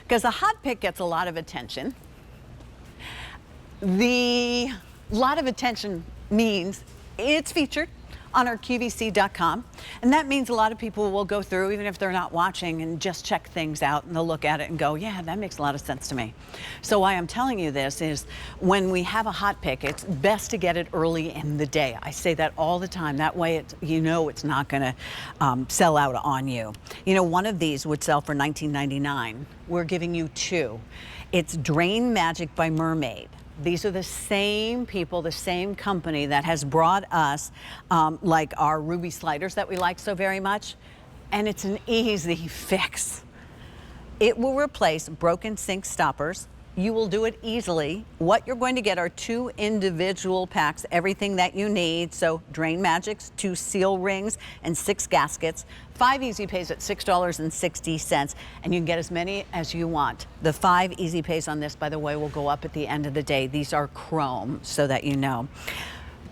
because a hot pick gets a lot of attention. The lot of attention means it's featured on our QVC.com, and that means a lot of people will go through, even if they're not watching, and just check things out, and they'll look at it and go, yeah, that makes a lot of sense to me. So why I'm telling you this is when we have a hot pick, it's best to get it early in the day. I say that all the time. That way you know it's not going to sell out on you. You know, one of these would sell for $19.99. We're giving you two. It's Drain Magic by Mer-Maid. These are the same people, the same company that has brought us like our ruby sliders that we like so very much. And it's an easy fix. It will replace broken sink stoppers. You will do it easily. What you're going to get are two individual packs, everything that you need. So Drain Magics, 2 seal rings, and 6 gaskets. 5 easy pays at $6.60, and you can get as many as you want. The 5 easy pays on this, by the way, will go up at the end of the day. These are chrome, so that you know.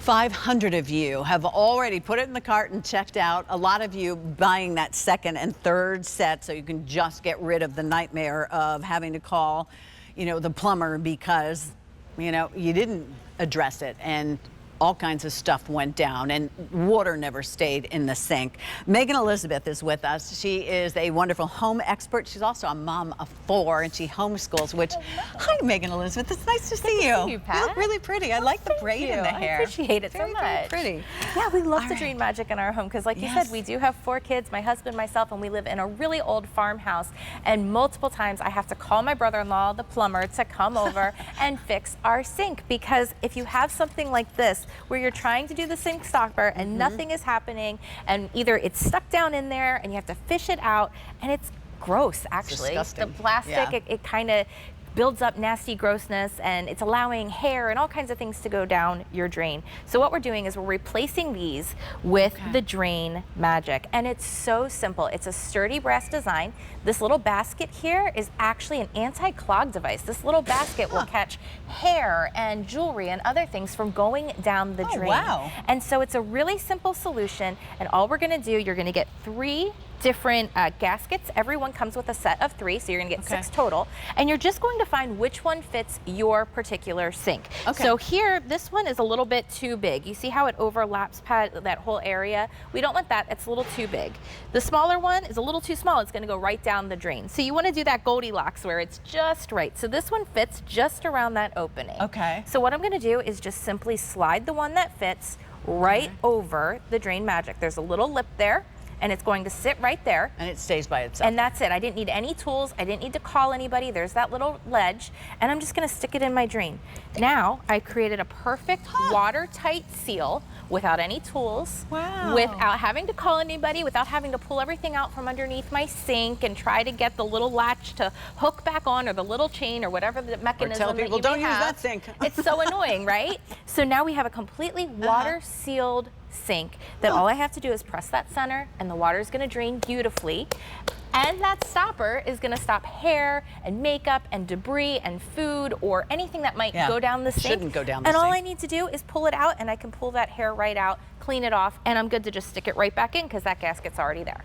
500 of you have already put it in the cart and checked out. A lot of you buying that second and third set so you can just get rid of the nightmare of having to call, you know, the plumber because, you know, you didn't address it and all kinds of stuff went down and water never stayed in the sink. Megan Elizabeth is with us. She is a wonderful home expert. She's also a mom of 4 and she homeschools, which, hi Megan Elizabeth, it's nice to see you. You, Pat. You look really pretty. I like the braid in the hair. I appreciate it very, so much. Very pretty. Yeah, we love All the right. Drain Magic in our home because like you said, we do have 4 kids, my husband, myself, and we live in a really old farmhouse. And multiple times I have to call my brother-in-law, the plumber, to come over and fix our sink, because if you have something like this where you're trying to do the sink stopper and nothing is happening, and either it's stuck down in there and you have to fish it out, and it's gross actually. It's the plastic, it kind of builds up nasty grossness, and it's allowing hair and all kinds of things to go down your drain. So what we're doing is we're replacing these with the Drain Magic, and it's so simple. It's a sturdy brass design. This little basket here is actually an anti-clog device. This little basket will catch hair and jewelry and other things from going down the drain. Wow. And so it's a really simple solution, and all we're gonna do, you're gonna get 3 different gaskets. Everyone comes with a set of 3, so you're gonna get 6 total, and you're just going to find which one fits your particular sink. So here, this one is a little bit too big. You see how it overlaps that whole area? We don't want that, it's a little too big. The smaller one is a little too small, it's gonna go right down the drain. So you wanna do that Goldilocks where it's just right. So this one fits just around that opening. So what I'm gonna do is just simply slide the one that fits right over the Drain Magic. There's a little lip there, and it's going to sit right there. And it stays by itself. And that's it. I didn't need any tools. I didn't need to call anybody. There's that little ledge, and I'm just gonna stick it in my drain. Now, I created a perfect watertight seal without any tools, without having to call anybody, without having to pull everything out from underneath my sink and try to get the little latch to hook back on, or the little chain, or whatever the mechanism tell people, that you don't may use have. that sink. It's so annoying, right? So now we have a completely water-sealed sink that all I have to do is press that center, and the water is going to drain beautifully. And that stopper is going to stop hair and makeup and debris and food or anything that might go down the sink. Shouldn't go down the sink. sink. And all I need to do is pull it out, and I can pull that hair right out, clean it off, and I'm good to just stick it right back in because that gasket's already there.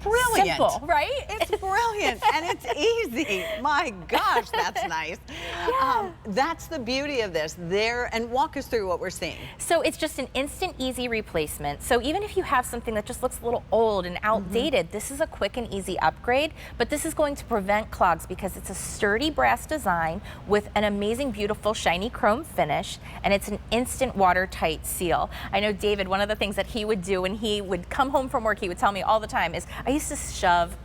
Brilliant. Simple, right? It's brilliant and it's easy. My gosh, that's nice. That's the beauty of this. And walk us through what we're seeing. So it's just an instant, easy replacement. So even if you have something that just looks a little old and outdated, this is a quick and easy upgrade, but this is going to prevent clogs because it's a sturdy brass design with an amazing, beautiful, shiny chrome finish, and it's an instant watertight seal. I know David, one of the things that he would do when he would come home from work, he would tell me all the time is, I used to shove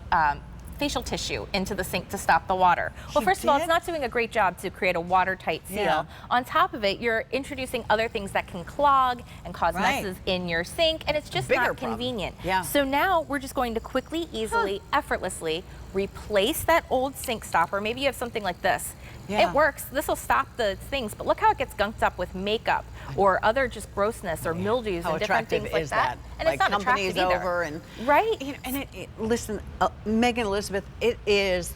facial tissue into the sink to stop the water. Well, first of all, it's not doing a great job to create a watertight seal. On top of it, you're introducing other things that can clog and cause messes in your sink, and it's just not convenient. So now we're just going to quickly, easily, effortlessly replace that old sink stopper. Maybe you have something like this. It works. This will stop the things, but look how it gets gunked up with makeup or other just grossness or mildews and different things like that. And like it's not attractive either. Over and right? You know, and listen, Megan Elizabeth, it is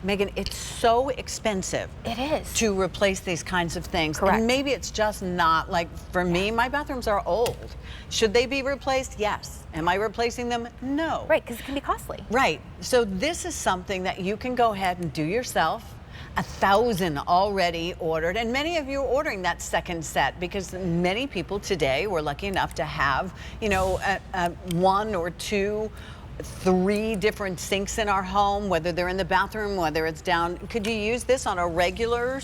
Megan, it's so expensive. It is. To replace these kinds of things. Correct. And maybe it's just not, like for me, my bathrooms are old. Should they be replaced? Yes. Am I replacing them? No. Right, because it can be costly. Right. So this is something that you can go ahead and do yourself. 1,000 already ordered, and many of you are ordering that second set because many people today were lucky enough to have, you know, one or two, 3 different sinks in our home, whether they're in the bathroom, whether it's down. Could you use this on a regular?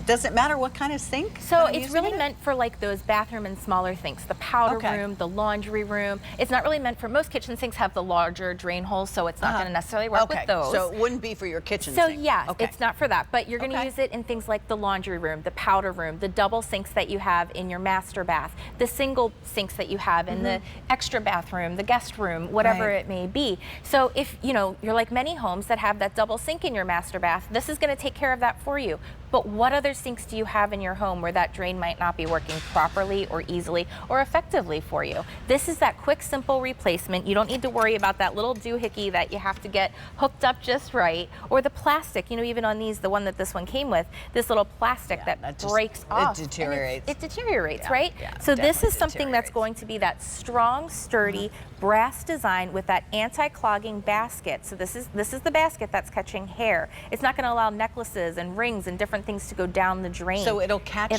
Does it matter what kind of sink? So it's really meant for like those bathroom and smaller sinks, the powder room, the laundry room. It's not really meant for, most kitchen sinks have the larger drain holes, so it's not going to necessarily work with those. So it wouldn't be for your kitchen so sink? Yes, it's not for that, but you're going to use it in things like the laundry room, the powder room, the double sinks that you have in your master bath, the single sinks that you have in the extra bathroom, the guest room, whatever it may be. So if, you know, you're like many homes that have that double sink in your master bath, this is going to take care of that for you. But what other sinks do you have in your home where that drain might not be working properly or easily or effectively for you? This is that quick, simple replacement. You don't need to worry about that little doohickey that you have to get hooked up just right, or the plastic, you know, even on these, the one that this one came with, this little plastic that breaks off. It deteriorates. It deteriorates, right? Yeah, so this is something that's going to be that strong, sturdy, brass design with that anti-clogging basket. So this is the basket that's catching hair. It's not going to allow necklaces and rings and different things to go down the drain. So it'll catch the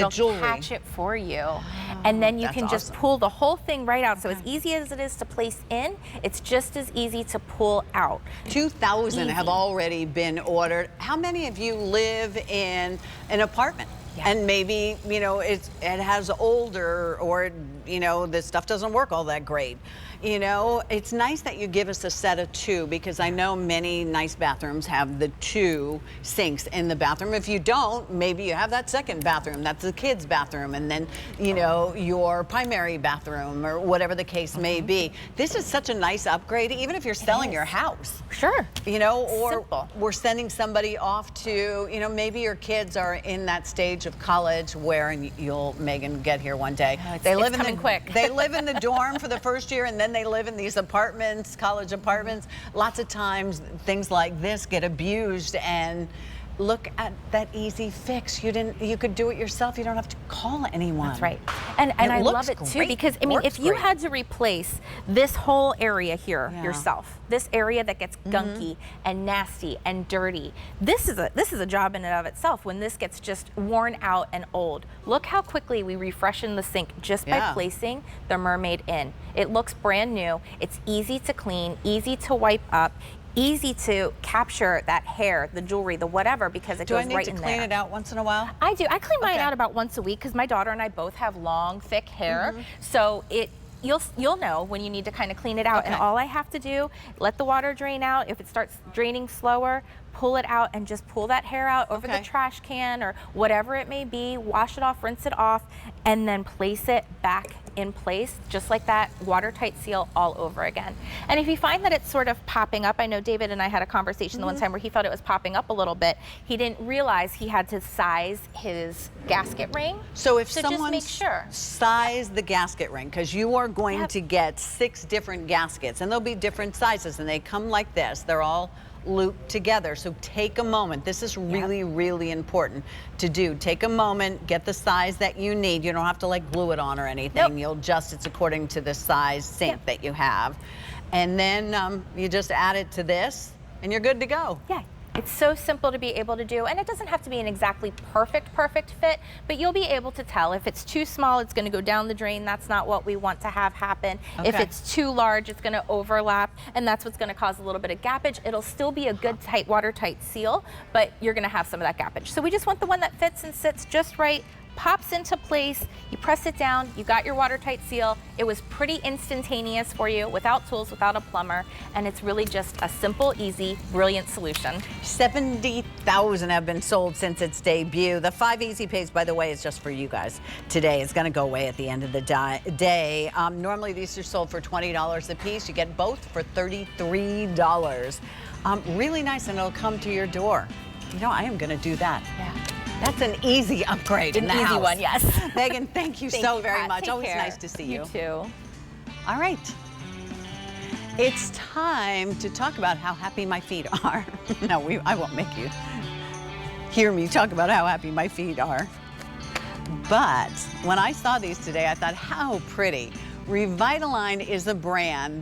jewelry. It'll catch it for you. And then you can just pull the whole thing right out. So as easy as it is to place in, it's just as easy to pull out. 2,000 have already been ordered. How many of you live in an apartment? And maybe, you know, it has older, or, you know, this stuff doesn't work all that great. You know, it's nice that you give us a set of 2, because I know many nice bathrooms have the 2 sinks in the bathroom. If you don't, maybe you have that second bathroom. That's the kids' bathroom, and then, you know, your primary bathroom, or whatever the case may be. This is such a nice upgrade, even if you're selling your house. Sure. You know, or Simple. We're sending somebody off to, you know, maybe your kids are in that stage of college where, and you'll, Megan, get here one day. They live in quick. They live in the dorm for the first year, and then they live in these apartments, college apartments. Lots of times things like this get abused, and look at that easy fix. You could do it yourself. You don't have to call anyone. That's right. And I love it too, because I mean, if you had to replace this whole area here yourself, this area that gets gunky and nasty and dirty, this is a job in and of itself when this gets just worn out and old. Look how quickly we refreshen the sink just by placing the Mer-Maid in. It looks brand new. It's easy to clean, easy to wipe up, easy to capture that hair, the jewelry, the whatever, because it goes right in there. Do I need to clean it out once in a while? I do. I clean mine out about once a week because my daughter and I both have long, thick hair. So you'll know when you need to kind of clean it out. And all I have to do, let the water drain out. If it starts draining slower, pull it out and just pull that hair out over the trash can or whatever it may be, wash it off, rinse it off, and then place it back in place, just like that, watertight seal all over again. And if you find that it's sort of popping up, I know David and I had a conversation the one time where he felt it was popping up a little bit. He didn't realize he had to size his gasket ring. So if someone just make sure. size the gasket ring, because you are going to get 6 different gaskets, and they'll be different sizes, and they come like this. They're all looped together. So take a moment. This is really, really important to do. Take a moment, get the size that you need. You don't have to like glue it on or anything. You'll just, it's according to the size sink that you have. And then you just add it to this and you're good to go. Yeah. It's so simple to be able to do, and it doesn't have to be an exactly perfect fit, but you'll be able to tell. If it's too small, it's going to go down the drain. That's not what we want to have happen. If it's too large, it's going to overlap, and that's what's going to cause a little bit of gappage. It'll still be a good, tight, watertight seal, but you're going to have some of that gappage. So we just want the one that fits and sits just right, pops into place, you press it down, you got your watertight seal. It was pretty instantaneous for you, without tools, without a plumber, and it's really just a simple, easy, brilliant solution. 70,000 have been sold since its debut. The 5 easy pays, by the way, is just for you guys today. It's going to go away at the end of the day. Normally these are sold for $20 a piece. You get both for $33. Really nice, and it'll come to your door. You know, I am going to do that. Yeah. That's an easy upgrade in the house. An easy one, yes. Megan, thank you so very much. Take Always care. nice to see you. You too. All right. It's time to talk about how happy my feet are. No, I won't make you hear me talk about how happy my feet are. But when I saw these today, I thought, how pretty. Revitalign is a brand